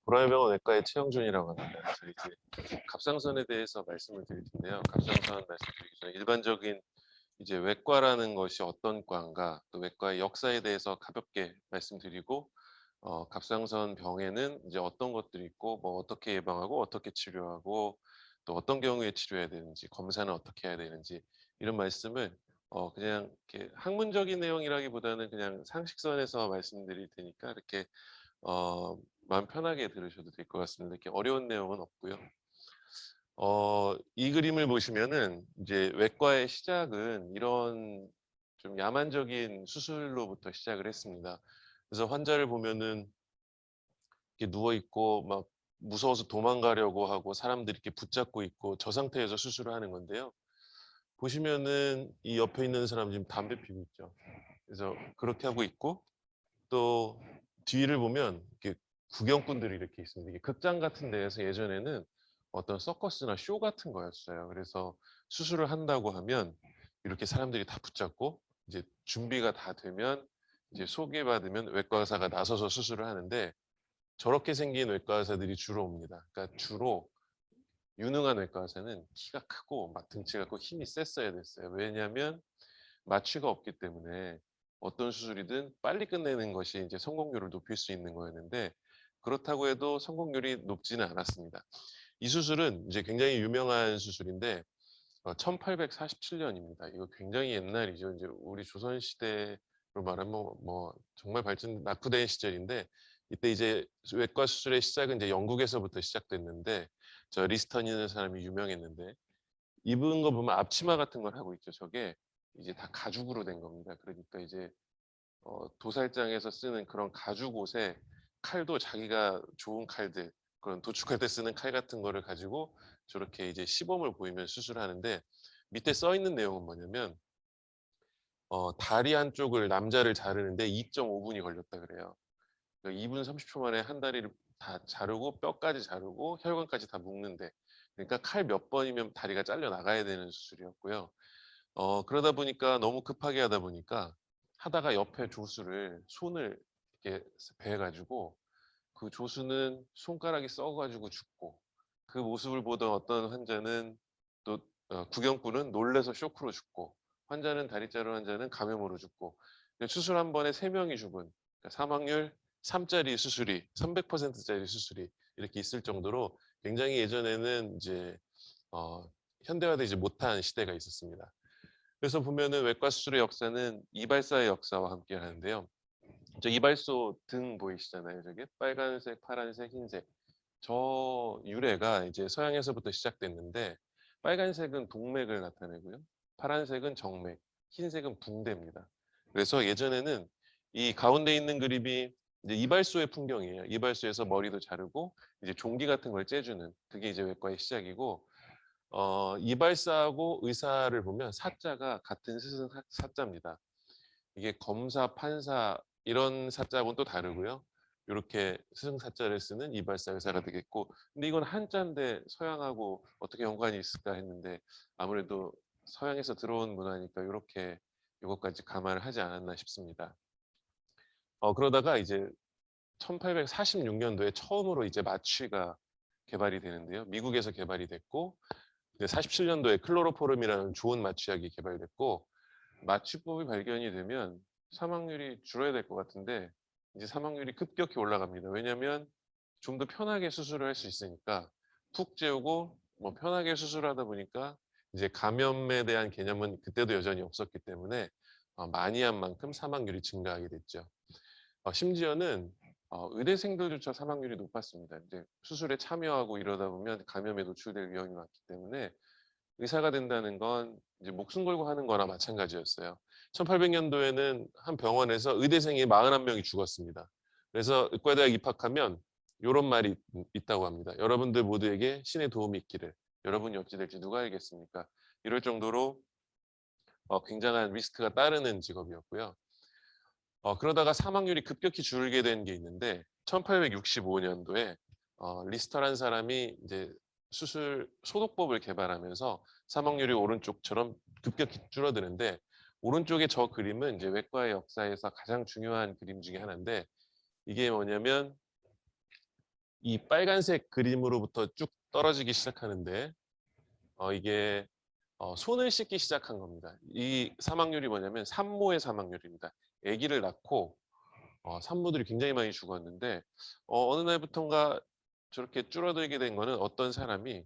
보라매병원 외과의 최영준이라고 합니다. 저희 이제 갑상선에 대해서 말씀을 드릴 텐데요. 갑상선 말씀드리기 전에 일반적인 이제 외과라는 것이 어떤 과인가, 또 외과의 역사에 대해서 가볍게 말씀드리고, 갑상선 병에는 이제 어떤 것들이 있고, 뭐 어떻게 예방하고 어떻게 치료하고, 또 어떤 경우에 치료해야 되는지, 검사는 어떻게 해야 되는지 이런 말씀을 그냥 이렇게 학문적인 내용이라기보다는 그냥 상식선에서 말씀드릴 테니까 이렇게 마음 편하게 들으셔도 될 것 같습니다. 이렇게 어려운 내용은 없고요. 이 그림을 보시면은 이제 외과의 시작은 이런 좀 야만적인 수술로부터 시작을 했습니다. 그래서 환자를 보면은 이렇게 누워 있고 막 무서워서 도망가려고 하고 사람들이 이렇게 붙잡고 있고 저 상태에서 수술을 하는 건데요. 보시면은 이 옆에 있는 사람 지금 담배 피고 있죠. 그래서 그렇게 하고 있고 또 뒤를 보면 이렇게 구경꾼들이 이렇게 있습니다. 이게 극장 같은 데에서 예전에는 어떤 서커스나 쇼 같은 거였어요. 그래서 수술을 한다고 하면 이렇게 사람들이 다 붙잡고 이제 준비가 다 되면 이제 소개받으면 외과 의사가 나서서 수술을 하는데 저렇게 생긴 외과 의사들이 주로 옵니다. 그러니까 주로 유능한 외과 의사는 키가 크고 막 등치가 크고 힘이 셌어야 됐어요. 왜냐하면 마취가 없기 때문에 어떤 수술이든 빨리 끝내는 것이 이제 성공률을 높일 수 있는 거였는데 그렇다고 해도 성공률이 높지는 않았습니다. 이 수술은 이제 굉장히 유명한 수술인데 1847년입니다. 이거 굉장히 옛날이죠. 이제 우리 조선 시대로 말하면 뭐 정말 발전 낙후된 시절인데 이때 이제 외과 수술의 시작은 이제 영국에서부터 시작됐는데 저 리스턴이라는 사람이 유명했는데 입은 거 보면 앞치마 같은 걸 하고 있죠. 저게 이제 다 가죽으로 된 겁니다. 그러니까 이제 도살장에서 쓰는 그런 가죽 옷에 칼도 자기가 좋은 칼들, 그런 도축할 때 쓰는 칼 같은 거를 가지고 저렇게 이제 시범을 보이면 수술하는데 밑에 써 있는 내용은 뭐냐면 다리 한쪽을 남자를 자르는데 2.5분이 걸렸다 그래요. 그러니까 2분 30초 만에 한 다리를 다 자르고 뼈까지 자르고 혈관까지 다 묶는데 그러니까 칼 몇 번이면 다리가 잘려 나가야 되는 수술이었고요. 그러다 보니까 너무 급하게 하다 보니까 하다가 옆에 조수를 손을 이렇게 베가지고 그 조수는 손가락이 썩어가지고 죽고 그 모습을 보던 어떤 환자는 또 구경꾼은 놀래서 쇼크로 죽고 환자는 다리 자른 환자는 감염으로 죽고 수술 한 번에 3명이 죽은 그러니까 사망률 3짜리 수술이 300%짜리 수술이 이렇게 있을 정도로 굉장히 예전에는 이제 어, 현대화되지 못한 시대가 있었습니다. 그래서 보면은 외과 수술의 역사는 이발사의 역사와 함께 하는데요. 저 이발소 등 보이시잖아요. 저게 빨간색, 파란색, 흰색. 저 유래가 이제 서양에서부터 시작됐는데 빨간색은 동맥을 나타내고요. 파란색은 정맥, 흰색은 붕대입니다. 그래서 예전에는 이 가운데 있는 그림이 이제 이발소의 풍경이에요. 이발소에서 머리도 자르고 이제 종기 같은 걸 째주는 그게 이제 외과의 시작이고 이발사하고 의사를 보면 사자가 같은 스승 사자입니다. 이게 검사, 판사 이런 사자하고는 또 다르고요. 이렇게 스승 사자를 쓰는 이발사 의사가 되겠고 근데 이건 한자인데 서양하고 어떻게 연관이 있을까 했는데 아무래도 서양에서 들어온 문화니까 이렇게 이것까지 감안을 하지 않았나 싶습니다. 그러다가 이제 1846년도에 처음으로 이제 마취가 개발이 되는데요. 미국에서 개발이 됐고 47년도에 클로로포름이라는 좋은 마취약이 개발됐고 마취법이 발견이 되면 사망률이 줄어야 될 것 같은데 이제 사망률이 급격히 올라갑니다. 왜냐하면 좀 더 편하게 수술을 할 수 있으니까 푹 재우고 뭐 편하게 수술하다 보니까 이제 감염에 대한 개념은 그때도 여전히 없었기 때문에 많이 한 만큼 사망률이 증가하게 됐죠. 심지어는 의대생들조차 사망률이 높았습니다. 이제 수술에 참여하고 이러다 보면 감염에 노출될 위험이 많기 때문에 의사가 된다는 건 이제 목숨 걸고 하는 거나 마찬가지였어요. 1800년도에는 한 병원에서 의대생이 41명이 죽었습니다. 그래서 의과대학 입학하면 이런 말이 있다고 합니다. 여러분들 모두에게 신의 도움이 있기를. 여러분이 어찌 될지 누가 알겠습니까? 이럴 정도로 굉장한 리스크가 따르는 직업이었고요. 그러다가 사망률이 급격히 줄게 된 게 있는데 1865년도에 리스터라는 사람이 이제 수술 소독법을 개발하면서 사망률이 오른쪽처럼 급격히 줄어드는데 오른쪽에 저 그림은 이제 외과의 역사에서 가장 중요한 그림 중에 하나인데 이게 뭐냐면 이 빨간색 그림으로부터 쭉 떨어지기 시작하는데 이게 손을 씻기 시작한 겁니다. 이 사망률이 뭐냐면 산모의 사망률입니다. 아기를 낳고 산모들이 굉장히 많이 죽었는데 어느 날부턴가 저렇게 줄어들게 된 거는 어떤 사람이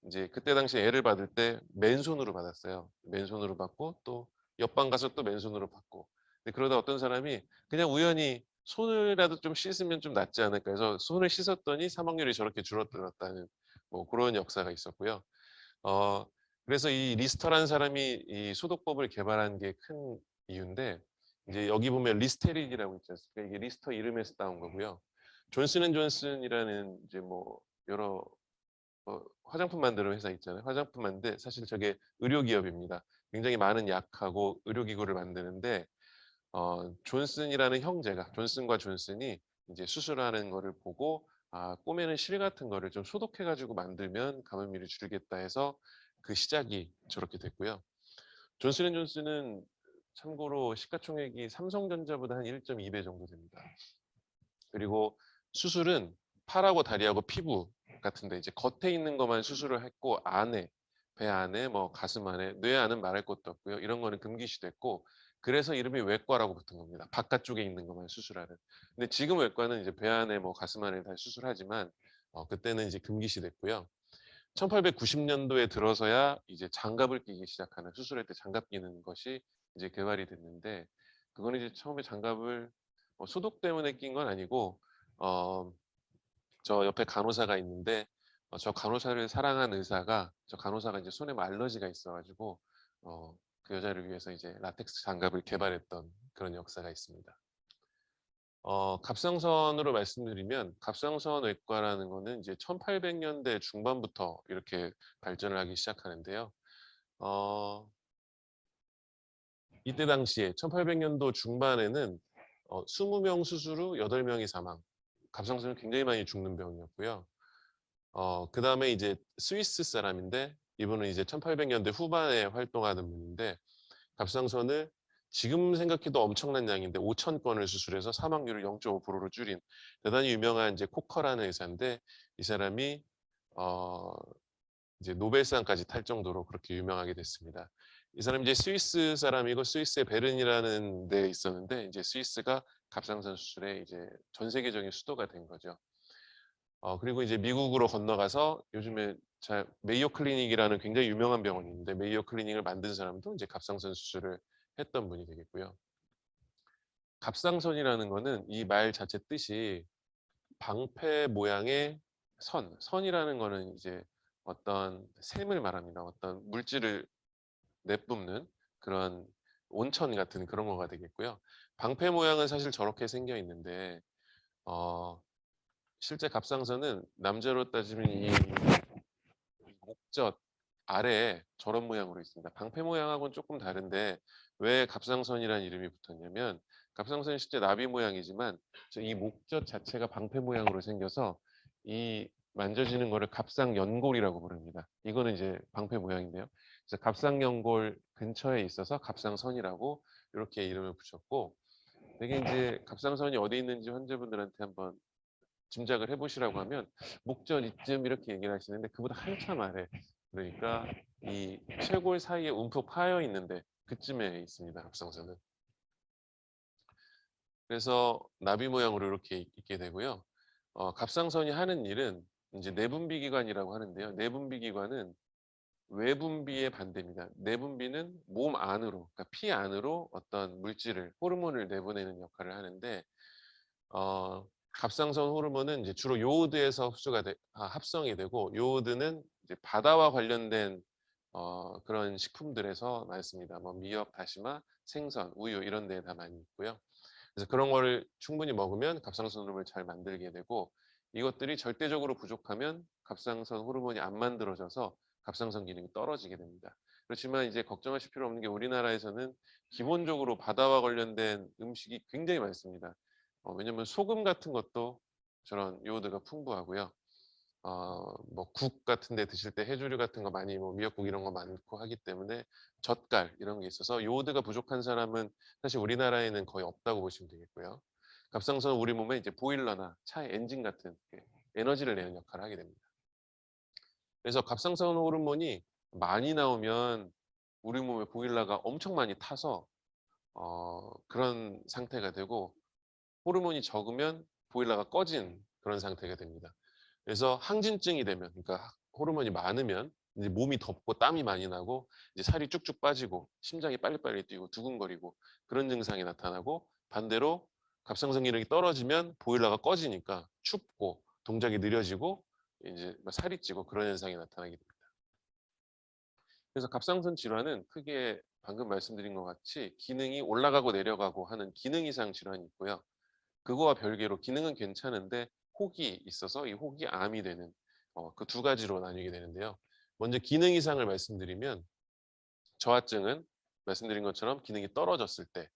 이제 그때 당시 애를 받을 때 맨손으로 받았어요. 맨손으로 받고 또 옆방 가서 또 맨손으로 받고. 근데 그러다 어떤 사람이 그냥 우연히 손을라도 좀 씻으면 좀 낫지 않을까 해서 손을 씻었더니 사망률이 저렇게 줄어들었다는 뭐 그런 역사가 있었고요. 어 그래서 이 리스터라는 사람이 이 소독법을 개발한 게 큰 이유인데 이제 여기 보면 리스테린이라고 있지 않습니까? 이게 리스터 이름에서 따온 거고요. 존슨앤존슨이라는 이제 뭐 여러 화장품 만드는 회사 있잖아요. 화장품 만드는데 사실 저게 의료 기업입니다. 굉장히 많은 약하고 의료기구를 만드는데 존슨이라는 형제가 존슨과 존슨이 이제 수술하는 거를 보고 꼬매는 실 같은 거를 좀 소독해 가지고 만들면 감염률이 줄겠다 해서 그 시작이 저렇게 됐고요. 존슨앤존슨은 참고로 시가총액이 삼성전자보다 한 1.2배 정도 됩니다. 그리고 수술은 팔하고 다리하고 피부 같은데 이제 겉에 있는 것만 수술을 했고 안에 배 안에 뭐 가슴 안에 뇌 안은 말할 것도 없고요. 이런 거는 금기시됐고 그래서 이름이 외과라고 붙은 겁니다. 바깥쪽에 있는 것만 수술하는. 근데 지금 외과는 이제 배 안에 뭐 가슴 안에 다 수술하지만 그때는 이제 금기시됐고요. 1890년도에 들어서야 이제 장갑을 끼기 시작하는 수술할 때 장갑 끼는 것이 이제 개발이 됐는데 그거는 이제 처음에 장갑을 소독 때문에 낀 건 아니고 어, 저 옆에 간호사가 있는데 저 간호사를 사랑한 의사가 저 간호사가 이제 손에 뭐 알러지가 있어가지고 그 여자를 위해서 이제 라텍스 장갑을 개발했던 그런 역사가 있습니다. 갑상선으로 말씀드리면 갑상선 외과라는 거는 이제 1800년대 중반부터 이렇게 발전을 하기 시작하는데요. 어, 이때 당시에 1800년도 중반에는 20명 수술 후 8명이 사망. 갑상선이 굉장히 많이 죽는 병이었고요. 그다음에 이제 스위스 사람인데 이분은 이제 1800년대 후반에 활동하는 분인데 갑상선을 지금 생각해도 엄청난 양인데 5천 건을 수술해서 사망률을 0.5%로 줄인 대단히 유명한 이제 코커라는 의사인데 이 사람이 어 이제 노벨상까지 탈 정도로 그렇게 유명하게 됐습니다. 이 사람 이제 스위스 사람이고 스위스의 베른이라는 데 있었는데 이제 스위스가 갑상선 수술의 이제 전 세계적인 수도가 된 거죠. 그리고 이제 미국으로 건너가서 요즘에 메이오 클리닉이라는 굉장히 유명한 병원이 있는데 메이오 클리닉을 만든 사람도 이제 갑상선 수술을 했던 분이 되겠고요. 갑상선이라는 거는 이 말 자체 뜻이 방패 모양의 선이라는 거는 이제 어떤 샘을 말합니다. 어떤 물질을 내뿜는 그런 온천 같은 그런 거가 되겠고요. 방패 모양은 사실 저렇게 생겨 있는데 어, 실제 갑상선은 남자로 따지면 이 목젖 아래에 저런 모양으로 있습니다. 방패 모양하고는 조금 다른데 왜 갑상선이라는 이름이 붙었냐면 갑상선이 실제 나비 모양이지만 이 목젖 자체가 방패 모양으로 생겨서 이 만져지는 거를 갑상연골이라고 부릅니다. 이거는 이제 방패 모양인데요. 그래서 갑상연골 근처에 있어서 갑상선이라고 이렇게 이름을 붙였고 되게 이제 갑상선이 어디 있는지 환자분들한테 한번 짐작을 해보시라고 하면 목전 이쯤 이렇게 얘기를 하시는데 그보다 한참 아래 그러니까 이 쇄골 사이에 움푹 파여 있는데 그쯤에 있습니다. 갑상선은. 그래서 나비 모양으로 이렇게 있게 되고요. 갑상선이 하는 일은 이제 내분비 기관이라고 하는데요. 내분비 기관은 외분비의 반대입니다. 내분비는 몸 안으로, 그러니까 피 안으로 어떤 물질을, 호르몬을 내보내는 역할을 하는데 갑상선 호르몬은 이제 주로 요오드에서 합성이 되고 요오드는 이제 바다와 관련된 그런 식품들에서 많습니다. 뭐 미역, 다시마, 생선, 우유 이런 데에 다 많이 있고요. 그래서 그런 거를 충분히 먹으면 갑상선 호르몬을 잘 만들게 되고 이것들이 절대적으로 부족하면 갑상선 호르몬이 안 만들어져서 갑상선 기능이 떨어지게 됩니다. 그렇지만 이제 걱정하실 필요 없는 게 우리나라에서는 기본적으로 바다와 관련된 음식이 굉장히 많습니다. 왜냐면 소금 같은 것도 저런 요오드가 풍부하고요. 뭐 국 같은 데 드실 때 해조류 같은 거 많이 뭐 미역국 이런 거 많고 하기 때문에 젓갈 이런 게 있어서 요오드가 부족한 사람은 사실 우리나라에는 거의 없다고 보시면 되겠고요. 갑상선은 우리 몸에 이제 보일러나 차의 엔진 같은 에너지를 내는 역할을 하게 됩니다. 그래서 갑상선 호르몬이 많이 나오면 우리 몸에 보일러가 엄청 많이 타서 그런 상태가 되고, 호르몬이 적으면 보일러가 꺼진 그런 상태가 됩니다. 그래서 항진증이 되면, 그러니까 호르몬이 많으면 이제 몸이 덥고 땀이 많이 나고 이제 살이 쭉쭉 빠지고 심장이 빨리빨리 뛰고 두근거리고 그런 증상이 나타나고, 반대로 갑상선 기능이 떨어지면 보일러가 꺼지니까 춥고 동작이 느려지고 이제 살이 찌고 그런 현상이 나타나게 됩니다. 그래서 갑상선 질환은 크게 방금 말씀드린 것 같이 기능이 올라가고 내려가고 하는 기능 이상 질환이 있고요. 그거와 별개로 기능은 괜찮은데 혹이 있어서 이 혹이 암이 되는 그 두 가지로 나뉘게 되는데요. 먼저 기능 이상을 말씀드리면, 저하증은 말씀드린 것처럼 기능이 떨어졌을 때,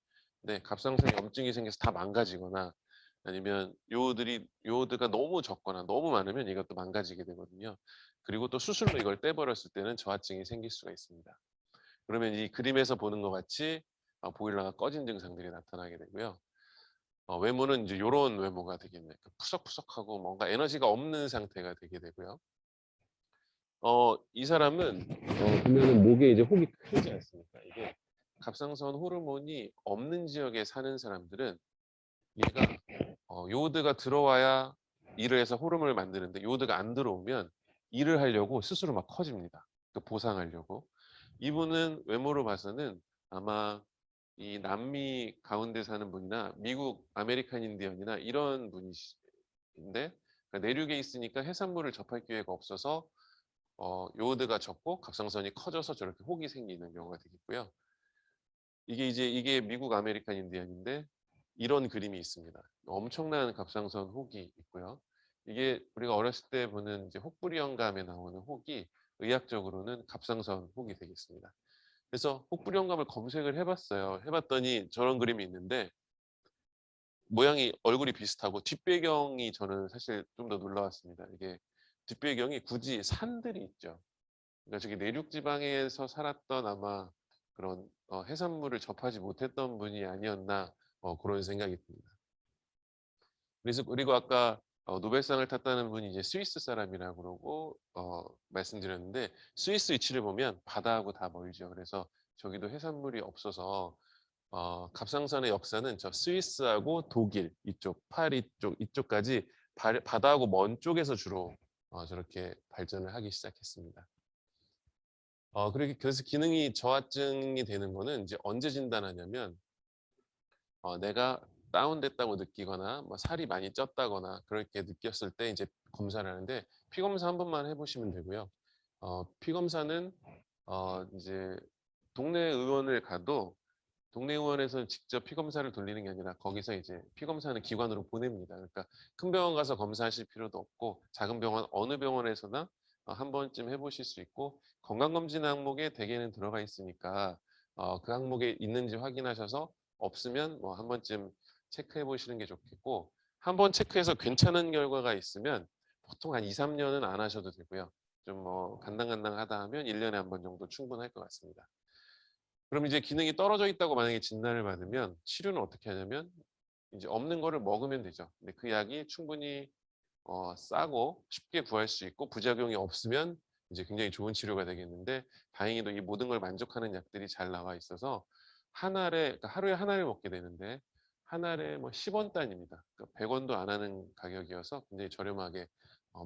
네, 갑상선 염증이 생겨서 다 망가지거나 아니면 요오드가 너무 적거나 너무 많으면 이것도 망가지게 되거든요. 그리고 또 수술로 이걸 떼버렸을 때는 저하증이 생길 수가 있습니다. 그러면 이 그림에서 보는 것 같이 보일러가 꺼진 증상들이 나타나게 되고요. 외모는 이제 이런 외모가 되겠네요. 푸석푸석하고 뭔가 에너지가 없는 상태가 되게 되고요. 이 사람은 보면은 목에 이제 혹이 크지 않습니까? 이게 갑상선 호르몬이 없는 지역에 사는 사람들은 얘가 요오드가 들어와야 일을 해서 호르몬을 만드는데, 요오드가 안 들어오면 일을 하려고 스스로 막 커집니다. 그 보상하려고. 이분은 외모로 봐서는 아마 이 남미 가운데 사는 분이나 미국 아메리칸 인디언이나 이런 분이신데, 그러니까 내륙에 있으니까 해산물을 접할 기회가 없어서 요오드가 적고 갑상선이 커져서 저렇게 혹이 생기는 경우가 되겠고요. 이게 미국 아메리칸 인디언인데 이런 그림이 있습니다. 엄청난 갑상선 혹이 있고요. 이게 우리가 어렸을 때 보는 이제 혹부리 영감에 나오는 혹이 의학적으로는 갑상선 혹이 되겠습니다. 그래서 혹부리 영감을 검색을 해봤어요. 해봤더니 저런 그림이 있는데 모양이 얼굴이 비슷하고 뒷배경이 저는 사실 좀 더 놀라웠습니다. 이게 뒷배경이 굳이 산들이 있죠. 그러니까 저기 내륙 지방에서 살았던 아마 그런 해산물을 접하지 못했던 분이 아니었나 그런 생각이 듭니다. 그리고 아까 노벨상을 탔다는 분이 이제 스위스 사람이라고 그러고 말씀드렸는데, 스위스 위치를 보면 바다하고 다 멀죠. 그래서 저기도 해산물이 없어서 갑상선의 역사는 저 스위스하고 독일 이쪽, 파리 쪽 이쪽까지 바다하고 먼 쪽에서 주로 저렇게 발전을 하기 시작했습니다. 그래서 기능이 저하증이 되는 거는 이제 언제 진단하냐면, 내가 다운됐다고 느끼거나 뭐 살이 많이 쪘다거나 그렇게 느꼈을 때 이제 검사를 하는데, 피 검사 한 번만 해보시면 되고요. 피 검사는 이제 동네 의원을 가도 동네 의원에서 직접 피 검사를 돌리는 게 아니라 거기서 이제 피 검사는 기관으로 보냅니다. 그러니까 큰 병원 가서 검사하실 필요도 없고 작은 병원 어느 병원에서나 한 번쯤 해보실 수 있고, 건강검진 항목에 대개는 들어가 있으니까 그 항목에 있는지 확인하셔서 없으면 뭐 한 번쯤 체크해 보시는 게 좋겠고, 한 번 체크해서 괜찮은 결과가 있으면 보통 한 2, 3년은 안 하셔도 되고요. 좀 뭐 간당간당하다 하면 1년에 한 번 정도 충분할 것 같습니다. 그럼 이제 기능이 떨어져 있다고 만약에 진단을 받으면 치료는 어떻게 하냐면, 이제 없는 거를 먹으면 되죠. 근데 그 약이 충분히 싸고 쉽게 구할 수 있고 부작용이 없으면 이제 굉장히 좋은 치료가 되겠는데, 다행히도 이 모든 걸 만족하는 약들이 잘 나와 있어서 그러니까 하루에 하나를 먹게 되는데 한 알에 뭐 10원 단위입니다. 그러니까 100원도 안 하는 가격이어서 굉장히 저렴하게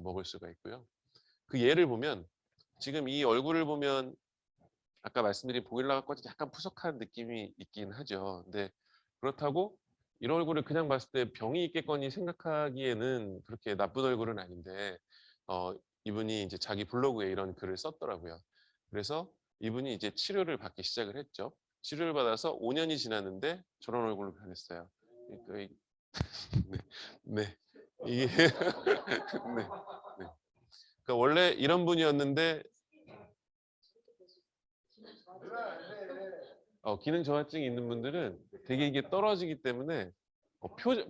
먹을 수가 있고요. 그 예를 보면, 지금 이 얼굴을 보면 아까 말씀드린 보일러가 꺼져 약간 푸석한 느낌이 있긴 하죠. 근데 그렇다고 이런 얼굴을 그냥 봤을 때 병이 있겠거니 생각하기에는 그렇게 나쁜 얼굴은 아닌데, 이분이 이제 자기 블로그에 이런 글을 썼더라고요. 그래서 이분이 이제 치료를 받기 시작을 했죠. 치료를 받아서 5년이 지났는데 저런 얼굴로 변했어요. 그러니까 네, 네. 이게 네, 네. 그러니까 원래 이런 분이었는데 기능 저하증이 있는 분들은 되게 이게 떨어지기 때문에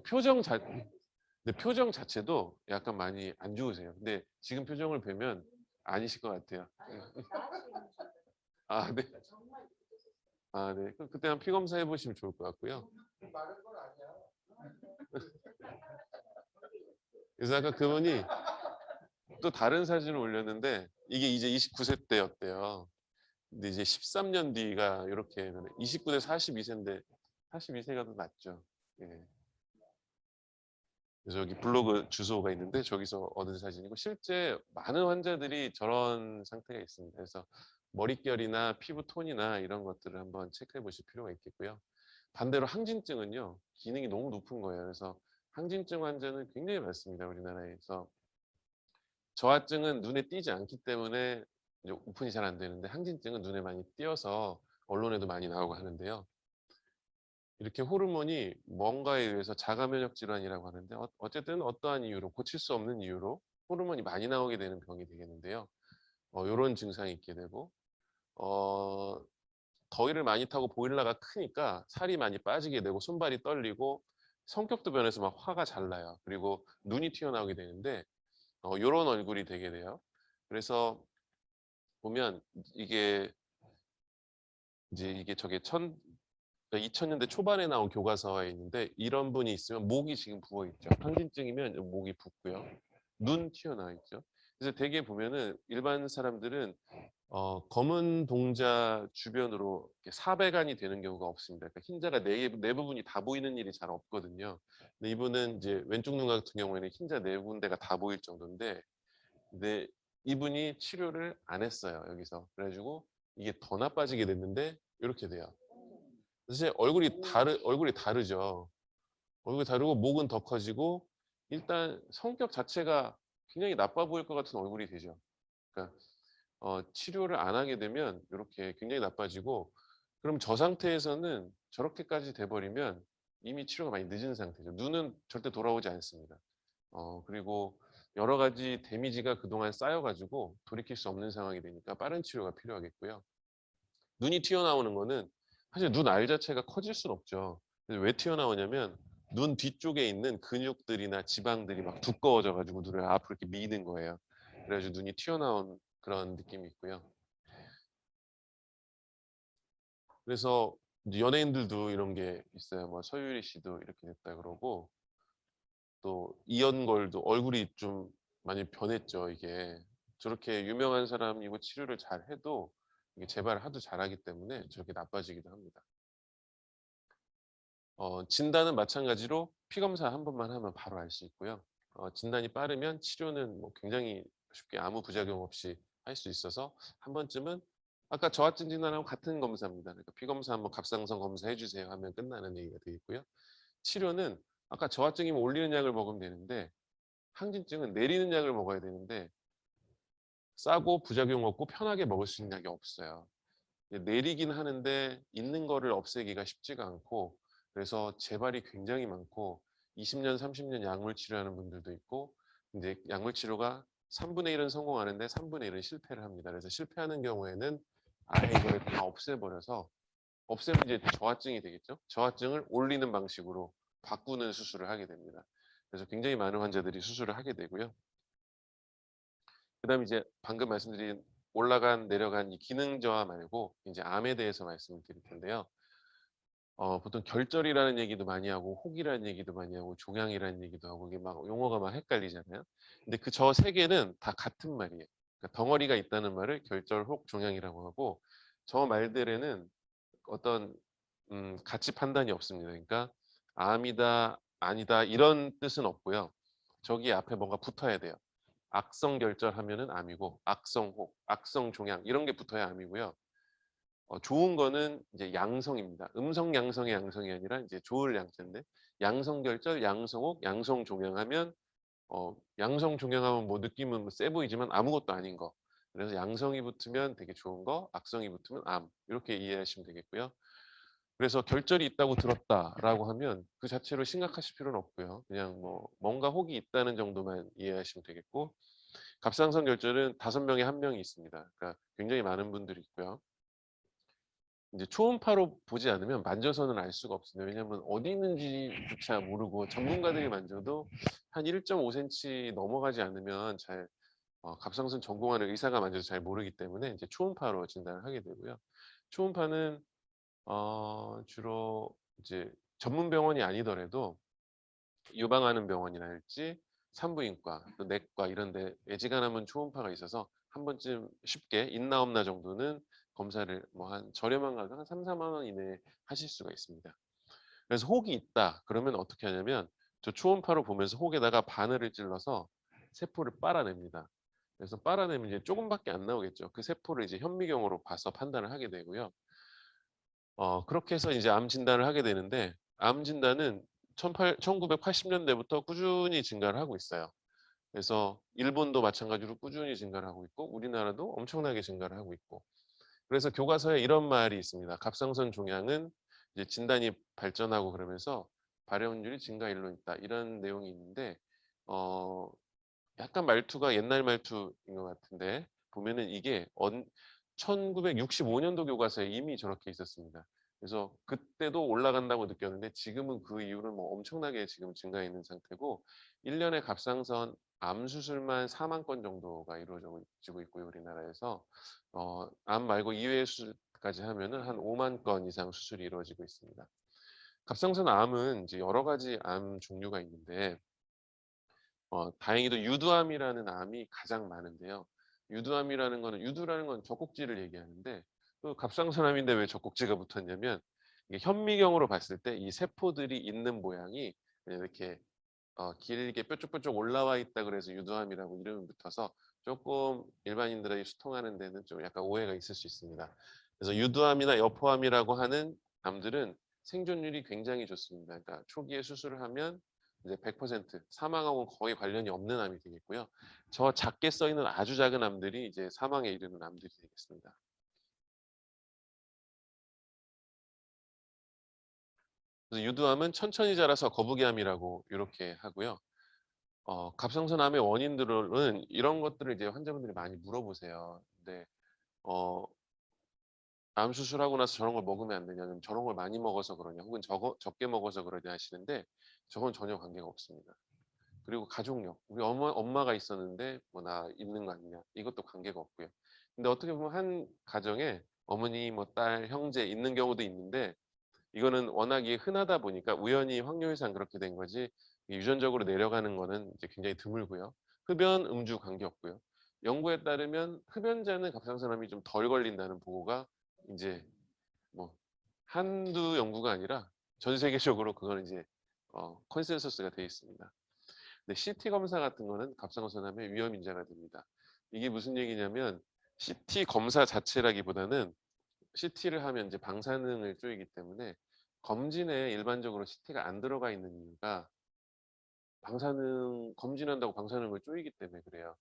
표정 자체도 약간 많이 안 좋으세요. 근데 지금 표정을 뵈면 아니실 것 같아요. 아, 네. 아, 네. 그럼 그때 한 피 검사 해보시면 좋을 것 같고요. 그래서 아까 그분이 또 다른 사진을 올렸는데 이게 이제 29세 때였대요. 근데 이제 13년 뒤가 이렇게 29대 42세인데 42세가 더 낫죠. 예. 그래서 여기 블로그 주소가 있는데 저기서 얻은 사진이고 실제 많은 환자들이 저런 상태가 있습니다. 그래서 머릿결이나 피부 톤이나 이런 것들을 한번 체크해 보실 필요가 있겠고요. 반대로 항진증은요. 기능이 너무 높은 거예요. 그래서 항진증 환자는 굉장히 많습니다. 우리나라에서. 저하증은 눈에 띄지 않기 때문에 이제 오픈이 잘 안 되는데 항진증은 눈에 많이 띄어서 언론에도 많이 나오고 하는데요. 이렇게 호르몬이 뭔가에 의해서 자가 면역 질환이라고 하는데 어쨌든 어떠한 이유로 고칠 수 없는 이유로 호르몬이 많이 나오게 되는 병이 되겠는데요. 이런 증상이 있게 되고 어, 더위를 많이 타고 보일러가 크니까 살이 많이 빠지게 되고 손발이 떨리고 성격도 변해서 막 화가 잘 나요. 그리고 눈이 튀어나오게 되는데 이런 얼굴이 되게 돼요. 그래서 보면 이게 이제 이게 저게 2000년대 초반에 나온 교과서에 있는데 이런 분이 있으면 목이 지금 부어 있죠. 항진증이면 목이 붓고요. 눈 튀어나와 있죠. 그래서 대개 보면은 일반 사람들은 검은 동자 주변으로 사배간이 되는 경우가 없습니다. 그러니까 흰자가 네 부분이 다 보이는 일이 잘 없거든요. 근데 이분은 이제 왼쪽 눈 같은 경우에는 흰자 네 군데가 다 보일 정도인데, 근데 이분이 치료를 안 했어요. 여기서. 그래가지고 이게 더 나빠지게 됐는데 이렇게 돼요. 사실 얼굴이 다르죠. 얼굴이 다르고 목은 더 커지고 일단 성격 자체가 굉장히 나빠 보일 것 같은 얼굴이 되죠. 그러니까 치료를 안 하게 되면 이렇게 굉장히 나빠지고 그럼 저 상태에서는 저렇게까지 돼버리면 이미 치료가 많이 늦은 상태죠. 눈은 절대 돌아오지 않습니다. 그리고 여러 가지 데미지가 그동안 쌓여가지고 돌이킬 수 없는 상황이 되니까 빠른 치료가 필요하겠고요. 눈이 튀어나오는 거는 사실 눈 알 자체가 커질 수는 없죠. 그래서 왜 튀어나오냐면 눈 뒤쪽에 있는 근육들이나 지방들이 막 두꺼워져 가지고 눈을 앞으로 이렇게 미는 거예요. 그래가지고 눈이 튀어나온 그런 느낌이 있고요. 그래서 이제 연예인들도 이런 게 있어요. 뭐 서유리 씨도 이렇게 됐다 그러고 또 이연걸도 얼굴이 좀 많이 변했죠. 이게 저렇게 유명한 사람이고 치료를 잘 해도 이게 재발을 하도 잘하기 때문에 저렇게 나빠지기도 합니다. 진단은 마찬가지로 피 검사 한 번만 하면 바로 알 수 있고요. 진단이 빠르면 치료는 뭐 굉장히 쉽게 아무 부작용 없이 할 수 있어서 한 번쯤은 아까 저하증 진단하고 같은 검사입니다. 그러니까 피 검사 한번 갑상선 검사해 주세요 하면 끝나는 얘기가 되겠고요. 치료는 아까 저하증이면 올리는 약을 먹으면 되는데 항진증은 내리는 약을 먹어야 되는데 싸고 부작용 없고 편하게 먹을 수 있는 약이 없어요. 내리긴 하는데 있는 거를 없애기가 쉽지가 않고 그래서 재발이 굉장히 많고 20년, 30년 약물 치료하는 분들도 있고 이제 약물 치료가 3분의 1은 성공하는데 3분의 1은 실패를 합니다. 그래서 실패하는 경우에는 아예 이거를 다 없애버려서 없애면 이제 저하증이 되겠죠. 저하증을 올리는 방식으로 바꾸는 수술을 하게 됩니다. 그래서 굉장히 많은 환자들이 수술을 하게 되고요. 그다음에 이제 방금 말씀드린 올라간 내려간 이 기능 저하 말고 이제 암에 대해서 말씀을 드릴 텐데요. 보통 결절이라는 얘기도 많이 하고 혹이라는 얘기도 많이 하고 종양이라는 얘기도 하고 이게 막 용어가 막 헷갈리잖아요. 근데 그 저 세 개는 다 같은 말이에요. 그러니까 덩어리가 있다는 말을 결절, 혹, 종양이라고 하고 저 말들에는 어떤 가치 판단이 없습니다. 그러니까 암이다, 아니다 이런 뜻은 없고요. 저기 앞에 뭔가 붙어야 돼요. 악성 결절하면은 암이고 악성 혹, 악성 종양 이런 게 붙어야 암이고요. 좋은 거는 이제 양성입니다. 음성 양성의 양성이 아니라 이제 좋을 양자인데 양성 결절, 양성 혹, 양성 종양하면 양성 종양하면 뭐 느낌은 뭐세 보이지만 아무것도 아닌 거. 그래서 양성이 붙으면 되게 좋은 거, 악성이 붙으면 암 이렇게 이해하시면 되겠고요. 그래서 결절이 있다고 들었다라고 하면 그 자체로 심각하실 필요는 없고요. 그냥 뭐 뭔가 혹이 있다는 정도만 이해하시면 되겠고 갑상선 결절은 5명에 1명이 있습니다. 그러니까 굉장히 많은 분들이 있고요. 이제 초음파로 보지 않으면 만져서는 알 수가 없습니다. 왜냐하면 어디 있는지조차 모르고 전문가들이 만져도 한 1.5cm 넘어가지 않으면 잘 갑상선 전공하는 의사가 만져도 잘 모르기 때문에 이제 초음파로 진단을 하게 되고요. 초음파는 주로 이제 전문 병원이 아니더라도 유방하는 병원이나 할지 산부인과, 또 내과 이런 데 애지간하면 초음파가 있어서 한 번쯤 쉽게 있나 없나 정도는 검사를 뭐 한 저렴한 가격 한 3-4만 원 이내에 하실 수가 있습니다. 그래서 혹이 있다 그러면 어떻게 하냐면 저 초음파로 보면서 혹에다가 바늘을 찔러서 세포를 빨아냅니다. 그래서 빨아내면 이제 조금밖에 안 나오겠죠. 그 세포를 이제 현미경으로 봐서 판단을 하게 되고요. 그렇게 해서 이제 암 진단을 하게 되는데 암 진단은 1980년대부터 꾸준히 증가를 하고 있어요. 그래서 일본도 마찬가지로 꾸준히 증가를 하고 있고 우리나라도 엄청나게 증가를 하고 있고 그래서 교과서에 이런 말이 있습니다. 갑상선 종양은 이제 진단이 발전하고 그러면서 발현율이 증가일로 있다. 이런 내용이 있는데 어 약간 말투가 옛날 말투인 것 같은데 보면은 이게 1965년도 교과서에 이미 저렇게 있었습니다. 그래서 그때도 올라간다고 느꼈는데 지금은 그 이후로는 뭐 엄청나게 지금 증가해 있는 상태고 1년에 갑상선 암 수술만 4만 건 정도가 이루어지고 있고요. 우리나라에서 암 말고 이외의 수술까지 하면은 한 5만 건 이상 수술이 이루어지고 있습니다. 갑상선 암은 이제 여러 가지 암 종류가 있는데 다행히도 유두암이라는 암이 가장 많은데요. 유두암이라는 거는 유두라는 건 젖꼭지를 얘기하는데 또 갑상선암인데 왜 젖꼭지가 붙었냐면 이게 현미경으로 봤을 때 이 세포들이 있는 모양이 그냥 이렇게 길게 뾰족뾰족 올라와 있다 그래서 유두암이라고 이름이 붙어서 조금 일반인들이 수통하는 데는 좀 약간 오해가 있을 수 있습니다. 그래서 유두암이나 여포암이라고 하는 암들은 생존율이 굉장히 좋습니다. 그러니까 초기에 수술을 하면 이제 100% 사망하고 거의 관련이 없는 암이 되겠고요. 저 작게 써 있는 아주 작은 암들이 이제 사망에 이르는 암들이 되겠습니다. 그래서 유두암은 천천히 자라서 거북이암이라고 이렇게 하고요. 갑상선암의 원인들은 이런 것들을 이제 환자분들이 많이 물어보세요. 근데 어, 암 수술하고 나서 저런 걸 먹으면 안 되냐, 저런 걸 많이 먹어서 그러냐, 혹은 적게 먹어서 그러냐 하시는데 저건 전혀 관계가 없습니다. 그리고 가족력, 우리 엄마가 있었는데 뭐 나 있는 거 아니냐, 이것도 관계가 없고요. 근데 어떻게 보면 한 가정에 어머니, 뭐 딸, 형제 있는 경우도 있는데 이거는 워낙에 흔하다 보니까 우연히 확률상 그렇게 된 거지 유전적으로 내려가는 거는 이제 굉장히 드물고요. 흡연, 음주 관계없고요. 연구에 따르면 흡연자는 갑상선암이 좀 덜 걸린다는 보고가 이제 뭐 한두 연구가 아니라 전 세계적으로 그거는 이제 컨센서스가 되어 있습니다. 근데 CT 검사 같은 거는 갑상선암의 위험 인자가 됩니다. 이게 무슨 얘기냐면 CT 검사 자체라기보다는 CT를 하면 이제 방사능을 쪼이기 때문에 검진에 일반적으로 CT가 안 들어가 있는 이유가 방사능 검진한다고 방사능을 쪼이기 때문에 그래요.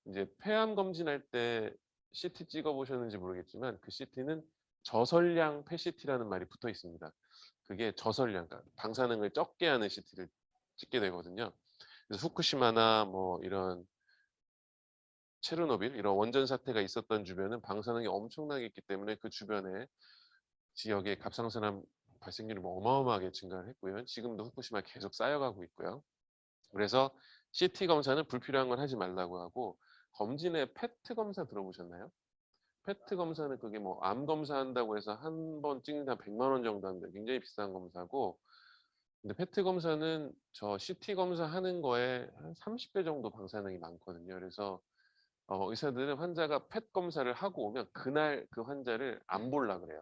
이제 폐암 검진할 때 CT 찍어 보셨는지 모르겠지만 그 CT는 저설량 PET-CT라는 말이 붙어 있습니다. 그게 저설량, 그러니까 방사능을 적게 하는 CT를 찍게 되거든요. 그래서 후쿠시마나 뭐 이런 체르노빌 이런 원전 사태가 있었던 주변은 방사능이 엄청나게 있기 때문에 그 주변에 지역의 갑상선암 발생률이 뭐 어마어마하게 증가를 했고요. 지금도 후쿠시마 계속 쌓여가고 있고요. 그래서 CT 검사는 불필요한 건 하지 말라고 하고 검진에 페트 검사 들어보셨나요? 페트 검사는 그게 뭐 암 검사한다고 해서 한 번 찍는데 한 100만 원 정도 하는데 굉장히 비싼 검사고 근데 페트 검사는 저 CT 검사 하는 거에 한 30배 정도 방사능이 많거든요. 그래서 의사들은 환자가 펫 검사를 하고 오면 그날 그 환자를 안 볼라 그래요.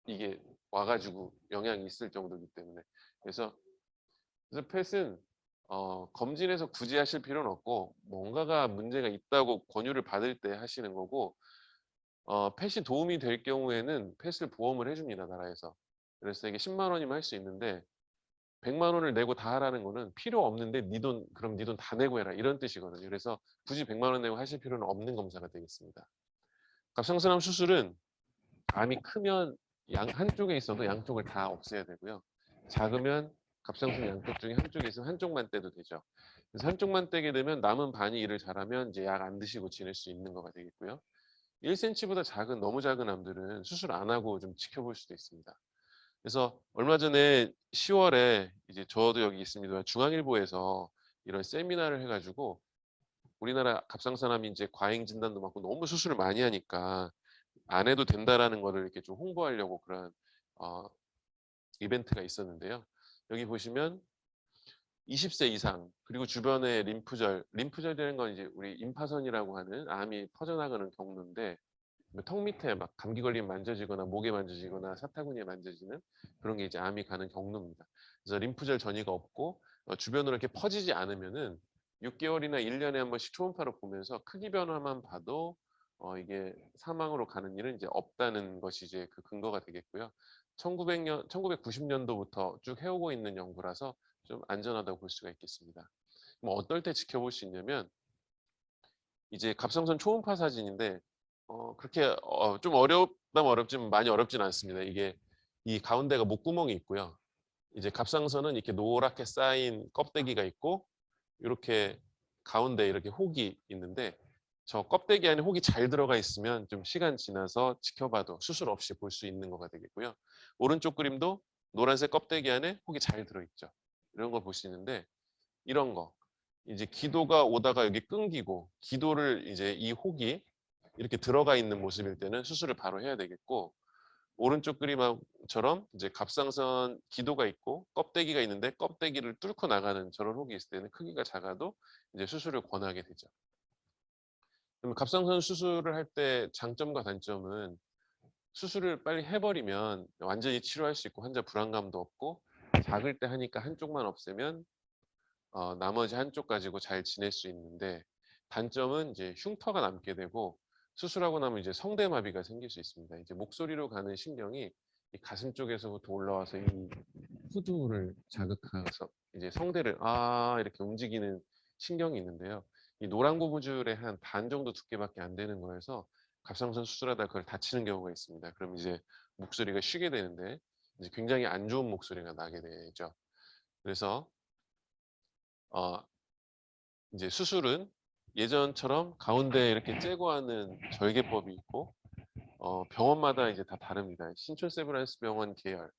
이게 와가지고 영향이 있을 정도이기 때문에. 그래서 펫은 검진에서 굳이 하실 필요는 없고 뭔가가 문제가 있다고 권유를 받을 때 하시는 거고 펫이 도움이 될 경우에는 펫을 보험을 해줍니다 나라에서. 그래서 이게 10만 원이면 할 수 있는데 100만 원을 내고 다 하라는 거는 필요 없는데 네 돈 그럼 네 돈 다 내고 해라 이런 뜻이거든요. 그래서 굳이 100만 원 내고 하실 필요는 없는 검사가 되겠습니다. 갑상선암 수술은 암이 크면 한쪽에 있어도 양쪽을 다 없애야 되고요. 작으면 갑상선 양쪽 중에 한쪽에 있으면 한쪽만 떼도 되죠. 그래서 한쪽만 떼게 되면 남은 반이 일을 잘하면 이제 약 안 드시고 지낼 수 있는 거가 되겠고요. 1cm보다 작은 너무 작은 암들은 수술 안 하고 좀 지켜볼 수도 있습니다. 그래서 얼마 전에 10월에 이제 저도 여기 있습니다만 중앙일보에서 이런 세미나를 해가지고 우리나라 갑상선암이 이제 과잉 진단도 많고 너무 수술을 많이 하니까 안 해도 된다라는 거를 이렇게 좀 홍보하려고 그런 어, 이벤트가 있었는데요. 여기 보시면 20세 이상 그리고 주변에 림프절이라는 건 이제 우리 임파선이라고 하는 암이 퍼져나가는 경로인데 턱 밑에 막 감기 걸리면 만져지거나 목에 만져지거나 사타구니에 만져지는 그런 게 이제 암이 가는 경로입니다. 그래서 림프절 전이가 없고 주변으로 이렇게 퍼지지 않으면은 6개월이나 1년에 한 번씩 초음파를 보면서 크기 변화만 봐도 이게 사망으로 가는 일은 이제 없다는 것이 이제 그 근거가 되겠고요. 1990년도부터 쭉 해오고 있는 연구라서 좀 안전하다고 볼 수가 있겠습니다. 뭐 어떨 때 지켜볼 수 있냐면 이제 갑상선 초음파 사진인데 그렇게 좀 어렵다면 어렵지만 많이 어렵진 않습니다. 이게 이 가운데가 목구멍이 있고요. 이제 갑상선은 이렇게 노랗게 쌓인 껍데기가 있고 이렇게 가운데 이렇게 혹이 있는데 저 껍데기 안에 혹이 잘 들어가 있으면 좀 시간 지나서 지켜봐도 수술 없이 볼 수 있는 거가 되겠고요. 오른쪽 그림도 노란색 껍데기 안에 혹이 잘 들어있죠. 이런 걸 볼 수 있는데 이런 거 이제 기도가 오다가 여기 끊기고 기도를 이제 이 혹이 이렇게 들어가 있는 모습일 때는 수술을 바로 해야 되겠고 오른쪽 그림처럼 이제 갑상선 기도가 있고 껍데기가 있는데 껍데기를 뚫고 나가는 저런 혹이 있을 때는 크기가 작아도 이제 수술을 권하게 되죠. 그럼 갑상선 수술을 할 때 장점과 단점은 수술을 빨리 해버리면 완전히 치료할 수 있고 환자 불안감도 없고 작을 때 하니까 한쪽만 없애면 나머지 한쪽 가지고 잘 지낼 수 있는데 단점은 이제 흉터가 남게 되고 수술하고 나면 이제 성대마비가 생길 수 있습니다. 이제 목소리로 가는 신경이 이 가슴 쪽에서부터 올라와서 이 후두를 자극해서 이제 성대를 이렇게 움직이는 신경이 있는데요. 이 노란 고무줄의 한 반 정도 두께밖에 안 되는 거여서 갑상선 수술하다 그걸 다치는 경우가 있습니다. 그럼 이제 목소리가 쉬게 되는데 이제 굉장히 안 좋은 목소리가 나게 되죠. 그래서 어, 이제 수술은 예전처럼 가운데 이렇게 째고 하는 절개법이 있고 병원마다 이제 다 다릅니다. 신촌 세브란스 병원 계열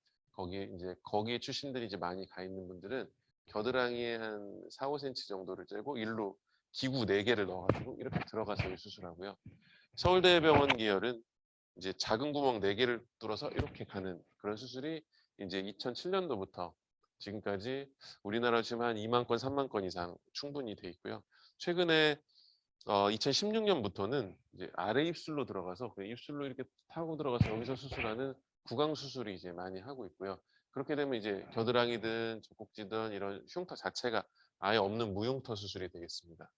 거기에 출신들이 이제 많이 가 있는 분들은 겨드랑이에 한 4, 5cm 정도를 째고 일로 기구 4개를 넣어가지고 이렇게 들어가서 수술하고요. 서울대병원 계열은 이제 작은 구멍 4개를 뚫어서 이렇게 가는 그런 수술이 이제 2007년도부터 지금까지 우리나라 지금 한 2만 건, 3만 건 이상 충분히 돼 있고요. 최근에 2016년부터는 이제 아래 입술로 들어가서 그 입술로 이렇게 타고 들어가서 여기서 수술하는 구강 수술이 이제 많이 하고 있고요. 그렇게 되면 이제 겨드랑이든 젖꼭지든 이런 흉터 자체가 아예 없는 무흉터 수술이 되겠습니다.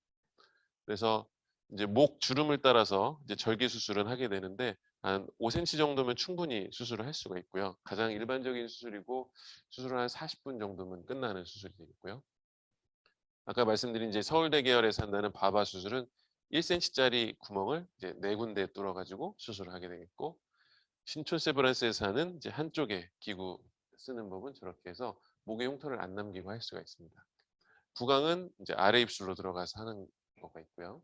그래서 이제 목 주름을 따라서 이제 절개 수술은 하게 되는데 한 5cm 정도면 충분히 수술을 할 수가 있고요. 가장 일반적인 수술이고 수술을 한 40분 정도면 끝나는 수술이 되겠고요. 아까 말씀드린 이제 서울대 계열에서 한다는 바바 수술은 1cm짜리 구멍을 이제 4군데 뚫어가지고 수술을 하게 되겠고 신촌 세브란스에서 하는 이제 한쪽에 기구 쓰는 법은 저렇게 해서 목의 흉터를 안 남기고 할 수가 있습니다. 구강은 이제 아래 입술로 들어가서 하는 거가 있고요.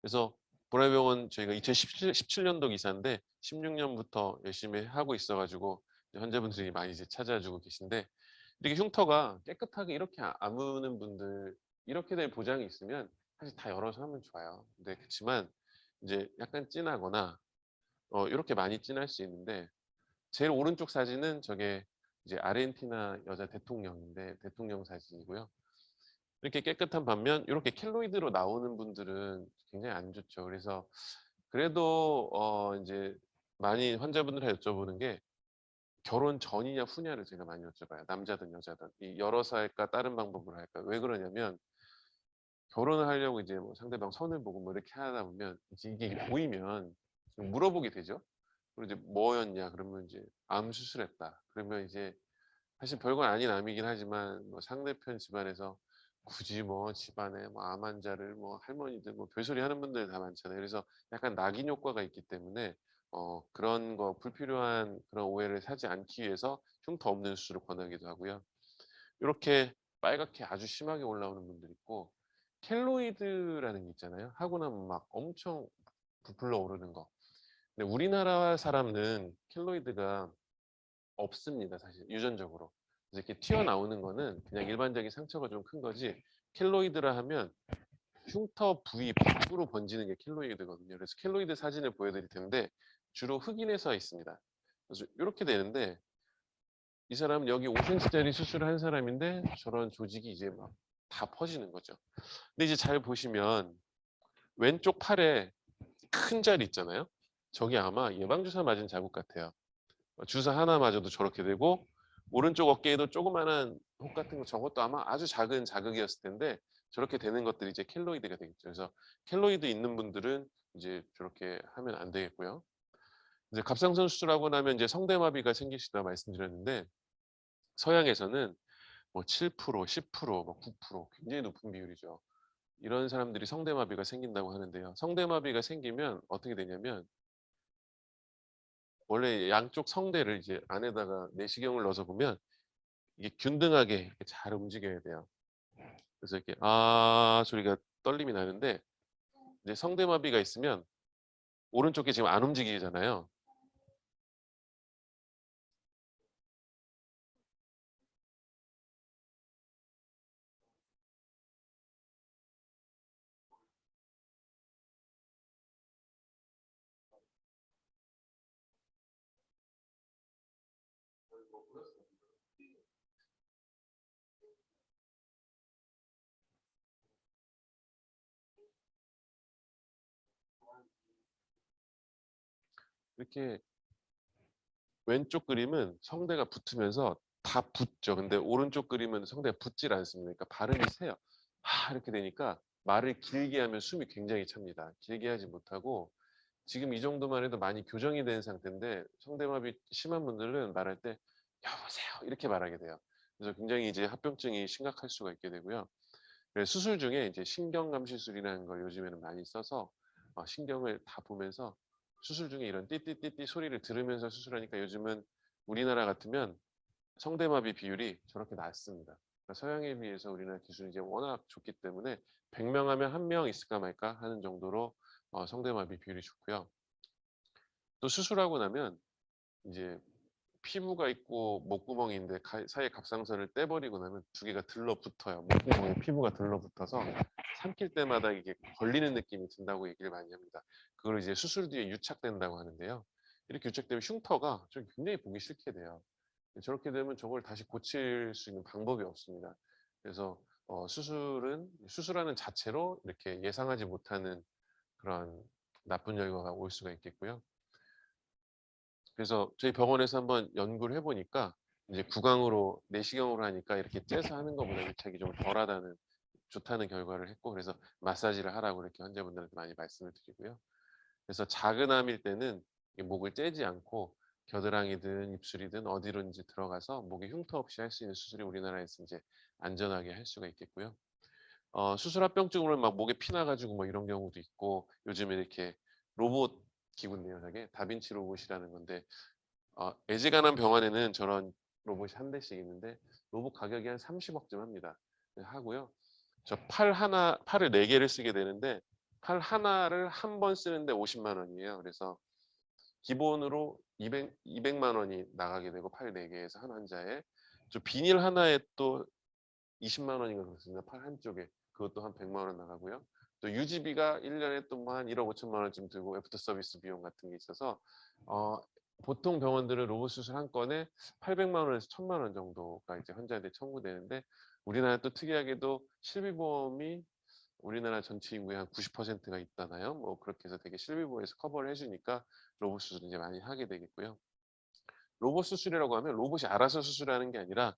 그래서 보라병원 저희가 2017년도 기사인데 16년부터 열심히 하고 있어가지고 환자분들이 많이 이제 찾아주고 계신데 이렇게 흉터가 깨끗하게 이렇게 아무는 분들 이렇게 될 보장이 있으면 사실 다 열어서 하면 좋아요. 근데 그렇지만 이제 약간 진하거나 이렇게 많이 진할 수 있는데 제일 오른쪽 사진은 저게 이제 아르헨티나 여자 대통령인데 대통령 사진이고요. 이렇게 깨끗한 반면 이렇게 켈로이드로 나오는 분들은 굉장히 안 좋죠. 그래서 그래도 이제 많이 환자분들 여쭤보는 게 결혼 전이냐 후냐를 제가 많이 여쭤봐요. 남자든 여자든 이 열어서 할까 다른 방법으로 할까. 왜 그러냐면 결혼을 하려고 이제 뭐 상대방 선을 보고 뭐 이렇게 하다 보면 이게 보이면 물어보게 되죠. 그리고 이제 뭐였냐 그러면 이제 암 수술했다. 그러면 이제 사실 별건 아닌 암이긴 하지만 뭐 상대편 집안에서 굳이 뭐 집안에 뭐 암 환자를 뭐 할머니들 뭐 별소리 하는 분들 다 많잖아요. 그래서 약간 낙인 효과가 있기 때문에 그런 거 불필요한 그런 오해를 사지 않기 위해서 흉터 없는 수술을 권하기도 하고요. 이렇게 빨갛게 아주 심하게 올라오는 분들 있고 켈로이드라는 게 있잖아요. 하고 나면 막 엄청 부풀러 오르는 거. 근데 우리나라 사람은 켈로이드가 없습니다. 사실 유전적으로. 그래서 이렇게 튀어나오는 거는 그냥 일반적인 상처가 좀 큰 거지 켈로이드라 하면 흉터 부위 밖으로 번지는 게 켈로이드거든요. 그래서 켈로이드 사진을 보여드릴 텐데 주로 흑인에서 있습니다. 그래서 이렇게 되는데 이 사람은 여기 5cm짜리 수술을 한 사람인데 저런 조직이 이제 막 다 퍼지는 거죠. 근데 이제 잘 보시면 왼쪽 팔에 큰 자리 있잖아요. 저게 아마 예방주사 맞은 자국 같아요. 주사 하나 맞아도 저렇게 되고 오른쪽 어깨에도 조그마한 혹 같은 거 저것도 아마 아주 작은 자극이었을 텐데 저렇게 되는 것들이 이제 켈로이드가 되겠죠. 그래서 켈로이드 있는 분들은 이제 저렇게 하면 안 되겠고요. 이제 갑상선 수술하고 나면 이제 성대마비가 생기시다 말씀드렸는데 서양에서는 뭐 7%, 10%, 뭐 9% 굉장히 높은 비율이죠. 이런 사람들이 성대마비가 생긴다고 하는데요. 성대마비가 생기면 어떻게 되냐면 원래 양쪽 성대를 이제 안에다가 내시경을 넣어서 보면 이게 균등하게 이렇게 잘 움직여야 돼요. 그래서 이렇게 아 소리가 떨림이 나는데 이제 성대마비가 있으면 오른쪽 게 지금 안 움직이잖아요. 이렇게 왼쪽 그림은 성대가 붙으면서 다 붙죠. 근데 오른쪽 그림은 성대가 붙질 않습니다. 그러니까 발음이 세요. 이렇게 되니까 말을 길게 하면 숨이 굉장히 찹니다. 길게 하지 못하고 지금 이 정도만 해도 많이 교정이 된 상태인데 성대마비 심한 분들은 말할 때 여보세요 이렇게 말하게 돼요. 그래서 굉장히 이제 합병증이 심각할 수가 있게 되고요. 그래서 수술 중에 이제 신경감시술이라는 걸 요즘에는 많이 써서 신경을 다 보면서 수술 중에 이런 띠띠띠띠 소리를 들으면서 수술하니까 요즘은 우리나라 같으면 성대마비 비율이 저렇게 낮습니다. 그러니까 서양에 비해서 우리나라 기술이 이제 워낙 좋기 때문에 100명 하면 1명 있을까 말까 하는 정도로 성대마비 비율이 좋고요. 또 수술하고 나면 이제 피부가 있고 목구멍인데 사이에 갑상선을 떼버리고 나면 두 개가 들러붙어요. 목구멍에 피부가 들러붙어서 삼킬 때마다 이게 걸리는 느낌이 든다고 얘기를 많이 합니다. 그걸 이제 수술 뒤에 유착된다고 하는데요. 이렇게 유착되면 흉터가 좀 굉장히 보기 싫게 돼요. 저렇게 되면 저걸 다시 고칠 수 있는 방법이 없습니다. 그래서 수술하는 자체로 이렇게 예상하지 못하는 그런 나쁜 결과가 올 수가 있겠고요. 그래서 저희 병원에서 한번 연구를 해보니까 이제 구강으로 내시경으로 하니까 이렇게 째서 하는 것보다 유착이 좀 덜하다는 좋다는 결과를 했고 그래서 마사지를 하라고 이렇게 환자분들한테 많이 말씀을 드리고요. 그래서 작은 암일 때는 목을 째지 않고 겨드랑이든 입술이든 어디론지 들어가서 목에 흉터 없이 할 수 있는 수술이 우리나라에서 이제 안전하게 할 수가 있겠고요. 수술 합병증으로 막 목에 피 나가지고 뭐 이런 경우도 있고 요즘에 이렇게 로봇 기구인데요, 저게 다빈치 로봇이라는 건데 애지간한 병원에는 저런 로봇이 한 대씩 있는데 로봇 가격이 한 30억쯤 합니다. 하고요. 저 팔을 네 개를 쓰게 되는데 팔 하나를 한 번 쓰는데 50만 원이에요. 그래서 기본으로 200만 원이 나가게 되고 팔 네 개에서 한 환자에 저 비닐 하나에 또 20만 원인가 그렇습니다. 팔 한쪽에. 그것도 한 100만 원 나가고요. 또 유지비가 1년에 또 뭐 한 1억 5천만 원쯤 들고 애프터 서비스 비용 같은 게 있어서 어, 보통 병원들은 로봇 수술 한 건에 800만 원에서 1000만 원 정도가 이제 환자한테 청구되는데 우리나라 또 특이하게도 실비보험이 우리나라 전체 인구의 한 90%가 있잖아요. 뭐 그렇게 해서 되게 실비보험에서 커버를 해주니까 로봇 수술 이제 많이 하게 되겠고요. 로봇 수술이라고 하면 로봇이 알아서 수술하는 게 아니라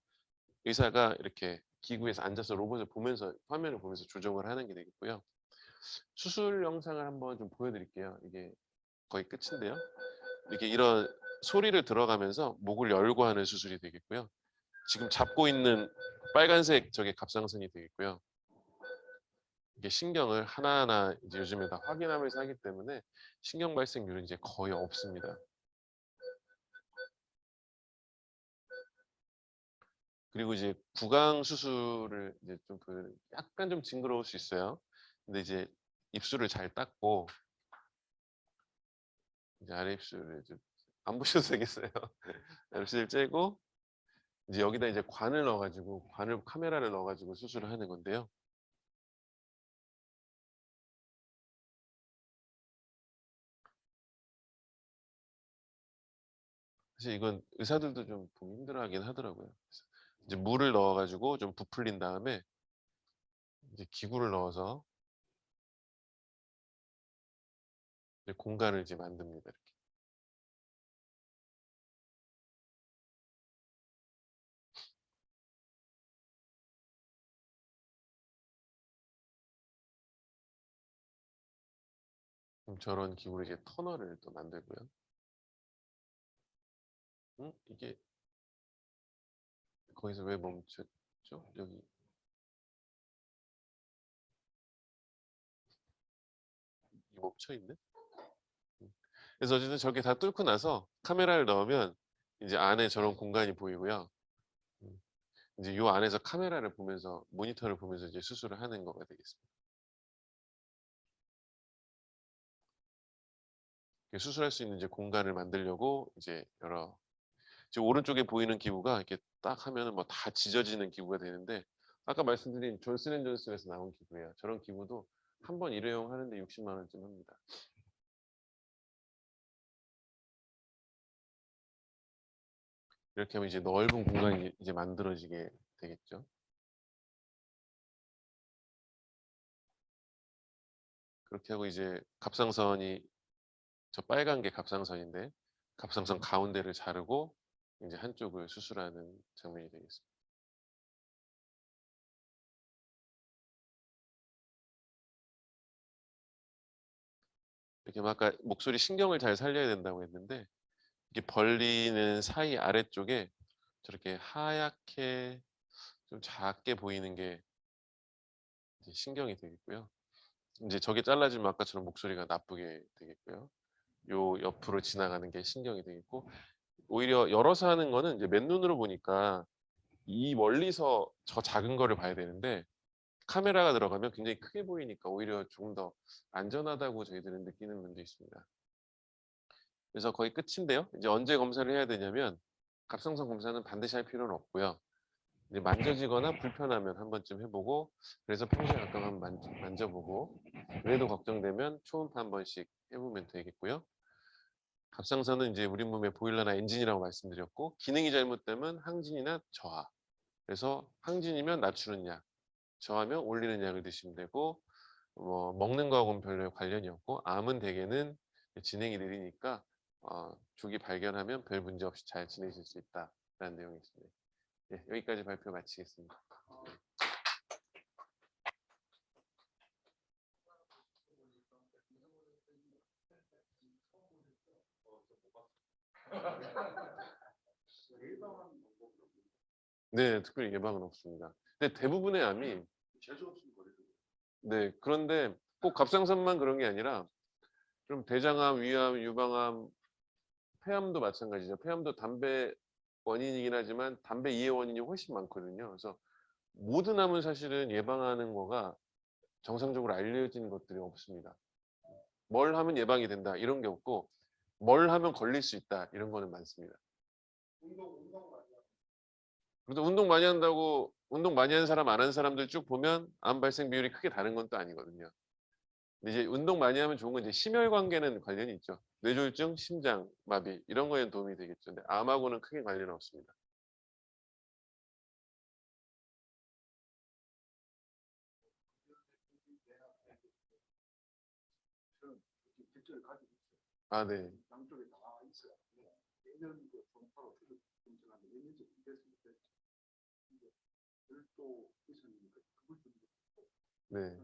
의사가 이렇게 기구에서 앉아서 로봇을 보면서 화면을 보면서 조정을 하는 게 되겠고요. 수술 영상을 한번 좀 보여드릴게요. 이게 거의 끝인데요. 이렇게 이런 소리를 들어가면서 목을 열고 하는 수술이 되겠고요. 지금 잡고 있는 빨간색 저게 갑상선이 되겠고요. 이게 신경을 하나하나 이제 요즘에 다 확인하면서 하기 때문에 신경 발생률은 이제 거의 없습니다. 그리고 이제 구강 수술을 이제 좀 약간 좀 징그러울 수 있어요. 근데 이제 입술을 잘 닦고 이제 아래 입술을 이제 안 보셔도 되겠어요. 아래 입술을 째고 이제 여기다 이제 관을 넣어가지고 카메라를 넣어가지고 수술을 하는 건데요. 사실 이건 의사들도 좀 보기 힘들어하긴 하더라고요. 그래서 이제 물을 넣어가지고 좀 부풀린 다음에 이제 기구를 넣어서 이제 공간을 이제 만듭니다. 이렇게. 그럼 저런 기구로 이제 터널을 또 만들고요. 이게 거기서 왜 멈췄죠? 여기 멈춰 있네. 음. 그래서 어쨌든 저렇게 다 뚫고 나서 카메라를 넣으면 이제 안에 저런 공간이 보이고요. 음, 이제 요 안에서 카메라를 보면서 모니터를 보면서 이제 수술을 하는 거가 되겠습니다. 수술할 수 있는 이제 공간을 만들려고 이제 여러 지금 오른쪽에 보이는 기구가 이렇게 딱 하면은 뭐 다 지져지는 기구가 되는데 아까 말씀드린 존슨앤존슨에서 나온 기구예요. 저런 기구도 한 번 일회용 하는데 60만 원쯤 합니다. 이렇게 하면 이제 넓은 공간이 이제 만들어지게 되겠죠. 그렇게 하고 이제 갑상선이 저 빨간 게 갑상선인데 갑상선 가운데를 자르고 이제 한쪽을 수술하는 장면이 되겠습니다. 이렇게 막 아까 목소리 신경을 잘 살려야 된다고 했는데 이게 벌리는 사이 아래쪽에 저렇게 하얗게 좀 작게 보이는 게 이제 신경이 되겠고요. 이제 저게 잘라지면 아까처럼 목소리가 나쁘게 되겠고요. 요 옆으로 지나가는 게 신경이 되겠고 오히려 열어서 하는 거는 이제 맨눈으로 보니까 이 멀리서 저 작은 거를 봐야 되는데 카메라가 들어가면 굉장히 크게 보이니까 오히려 조금 더 안전하다고 저희들은 느끼는 면도 있습니다. 그래서 거의 끝인데요. 이제 언제 검사를 해야 되냐면 갑상선 검사는 반드시 할 필요는 없고요. 이제 만져지거나 불편하면 한 번쯤 해보고 그래서 평소에 가끔 한번 만져보고 그래도 걱정되면 초음파 한 번씩 해보면 되겠고요. 갑상선은 이제 우리 몸의 보일러나 엔진이라고 말씀드렸고 기능이 잘못되면 항진이나 저하. 그래서 항진이면 낮추는 약, 저하면 올리는 약을 드시면 되고 뭐 먹는 거하고는 별로 관련이 없고 암은 대개는 진행이 느리니까 조기 발견하면 별 문제 없이 잘 지내실 수 있다라는 내용이 있습니다. 예, 여기까지 발표 마치겠습니다. 네, 특별히 예방은 없습니다. 근데 대부분의 암이 네, 그런데 꼭 갑상선만 그런 게 아니라 좀 대장암, 위암, 유방암, 폐암도 마찬가지죠. 폐암도 담배 원인이긴 하지만 담배 이해 원인이 훨씬 많거든요. 그래서 모든 암은 사실은 예방하는 거가 정상적으로 알려진 것들이 없습니다. 뭘 하면 예방이 된다 이런 게 없고 뭘 하면 걸릴 수 있다 이런 거는 많습니다. 그래도 운동 많이 한다고 운동 많이 하는 사람 안 하는 사람들 쭉 보면 암 발생 비율이 크게 다른 건 또 아니거든요. 근데 이제 운동 많이 하면 좋은 건 이제 심혈관계는 관련이 있죠. 뇌졸중, 심장 마비 이런 거에는 도움이 되겠죠. 근데 암하고는 크게 관련은 없습니다. 아, 네. 네.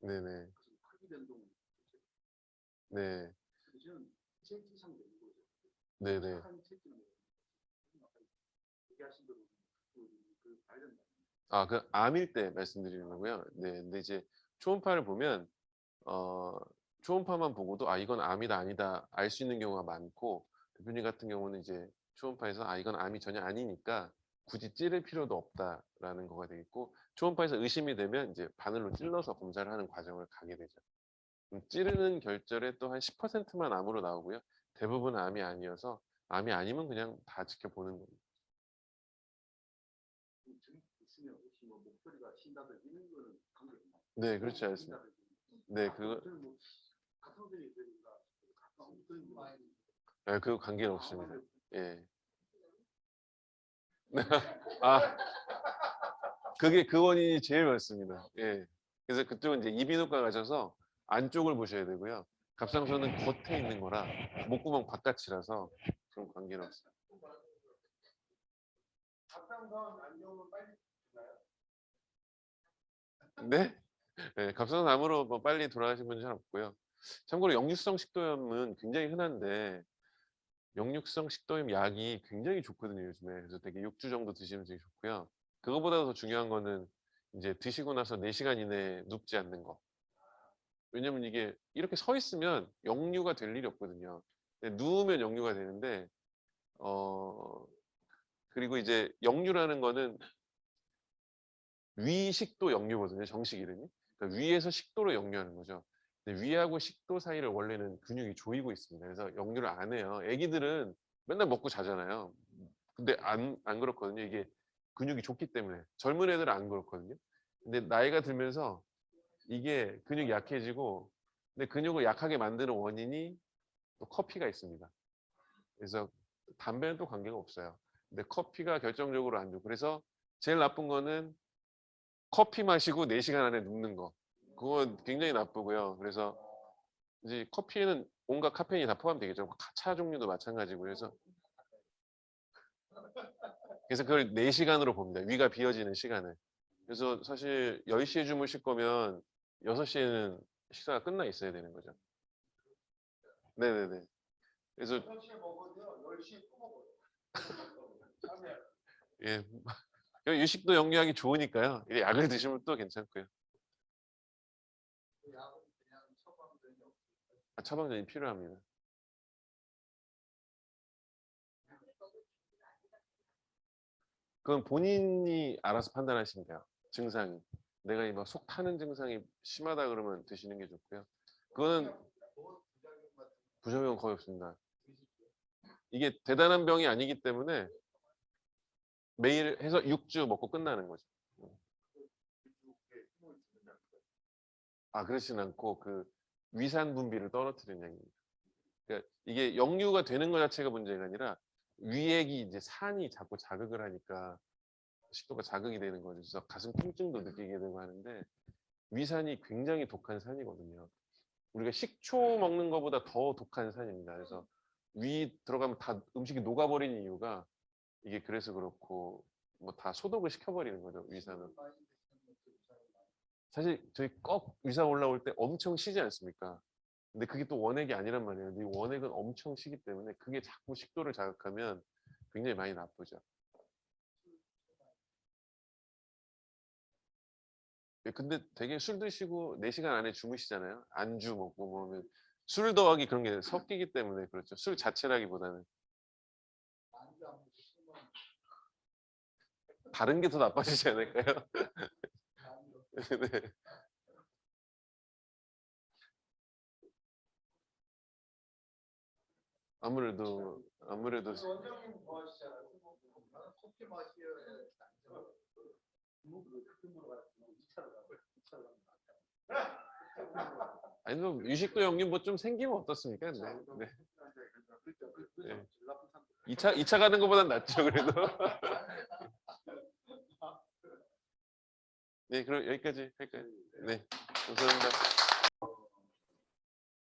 네네. 네. 네네. 아, 그 암일 때 말씀드리는 거고요. 네. 근데 이제 초음파를 보면 어, 초음파만 보고도 아 이건 암이다 아니다 알 수 있는 경우가 많고 대표님 같은 경우는 이제 초음파에서 아 이건 암이 전혀 아니니까 굳이 찌를 필요도 없다라는 거가 되겠고 초음파에서 의심이 되면 이제 바늘로 찔러서 검사를 하는 과정을 가게 되죠. 찌르는 결절에 또 한 10%만 암으로 나오고요. 대부분 암이 아니어서 암이 아니면 그냥 다 지켜보는 겁니다. 네, 그렇지 않습니다. 네, 그거 네, 그 관계는 없습니다. 예. 아, 그게 그 원인이 제일 많습니다. 예. 그래서 그쪽은 이제 이비인후과 가셔서 안쪽을 보셔야 되고요. 갑상선은 겉에 있는 거라 목구멍 바깥이라서 그런 관계는 없어요. 네? 네, 갑상선 암으로 뭐 빨리 돌아가신 분은 잘 없고요. 참고로 역류성 식도염은 굉장히 흔한데 역류성 식도염 약이 굉장히 좋거든요, 요즘에. 그래서 되게 6주 정도 드시면 되게 좋고요. 그거보다 더 중요한 거는 이제 드시고 나서 4시간 이내에 눕지 않는 거. 왜냐면 이게 이렇게 서 있으면 역류가 될 일이 없거든요. 근데 누우면 역류가 되는데, 어, 그리고 이제 역류라는 거는 위식도 역류거든요, 정식 이름이. 그러니까 위에서 식도로 역류하는 거죠. 근데 위하고 식도 사이를 원래는 근육이 조이고 있습니다. 그래서 역류를 안 해요. 애기들은 맨날 먹고 자잖아요. 근데 안 그렇거든요. 이게 근육이 좋기 때문에. 젊은 애들은 안 그렇거든요. 근데 나이가 들면서 이게 근육이 약해지고, 근데 근육을 약하게 만드는 원인이 또 커피가 있습니다. 그래서 담배는 또 관계가 없어요. 근데 커피가 결정적으로 안 좋고, 그래서 제일 나쁜 거는 커피 마시고 4시간 안에 눕는 거. 그건 굉장히 나쁘고요. 그래서 이제 커피에는 온갖 카페인이 다 포함되겠죠. 차 종류도 마찬가지고. 그래서 그걸 4시간으로 봅니다. 위가 비어지는 시간을. 그래서 사실 10시에 주무실 거면 6시에는 식사가 끝나 있어야 되는 거죠. 네네네. 그래서 예, 유식도 영양이 좋으니까요. 이게 약을 드시면 또 괜찮고요. 처방전이 필요합니다. 그건 본인이 알아서 판단하시면 돼요. 증상이. 내가 막 속 타는 증상이 심하다 그러면 드시는 게 좋고요. 그거는 부작용 거의 없습니다. 이게 대단한 병이 아니기 때문에 매일 해서 6주 먹고 끝나는 거죠. 아, 그렇진 않고 그 위산 분비를 떨어뜨리는 약입니다. 그러니까 이게 역류가 되는 것 자체가 문제가 아니라 위액이 이제 산이 자꾸 자극을 하니까 식도가 자극이 되는 거죠. 그래서 가슴 통증도 느끼게 되고 하는데 위산이 굉장히 독한 산이거든요. 우리가 식초 먹는 것보다 더 독한 산입니다. 그래서 위 들어가면 다 음식이 녹아버리는 이유가 이게 그래서 그렇고 뭐 다 소독을 시켜버리는 거죠. 위산은. 사실 저희 꺽 위산 올라올 때 엄청 쉬지 않습니까? 근데 그게 또 원액이 아니란 말이에요. 근데 이 원액은 엄청 쉬기 때문에 그게 자꾸 식도를 자극하면 굉장히 많이 나쁘죠. 예, 근데 되게 술 드시고 4시간 안에 주무시잖아요. 안주 먹고 뭐면 술 더하기 그런 게 섞이기 때문에 그렇죠. 술 자체라기보다는 다른 게 더 나빠지지 않을까요? 네. 아무래도 아니 뭐 유식도 형님 뭐 좀 생기면 어떻습니까? 네. 네. 네. 2차 가는 것보단 낫죠, 그래도. 네, 그럼 여기까지 할까요? 네. 감사합니다.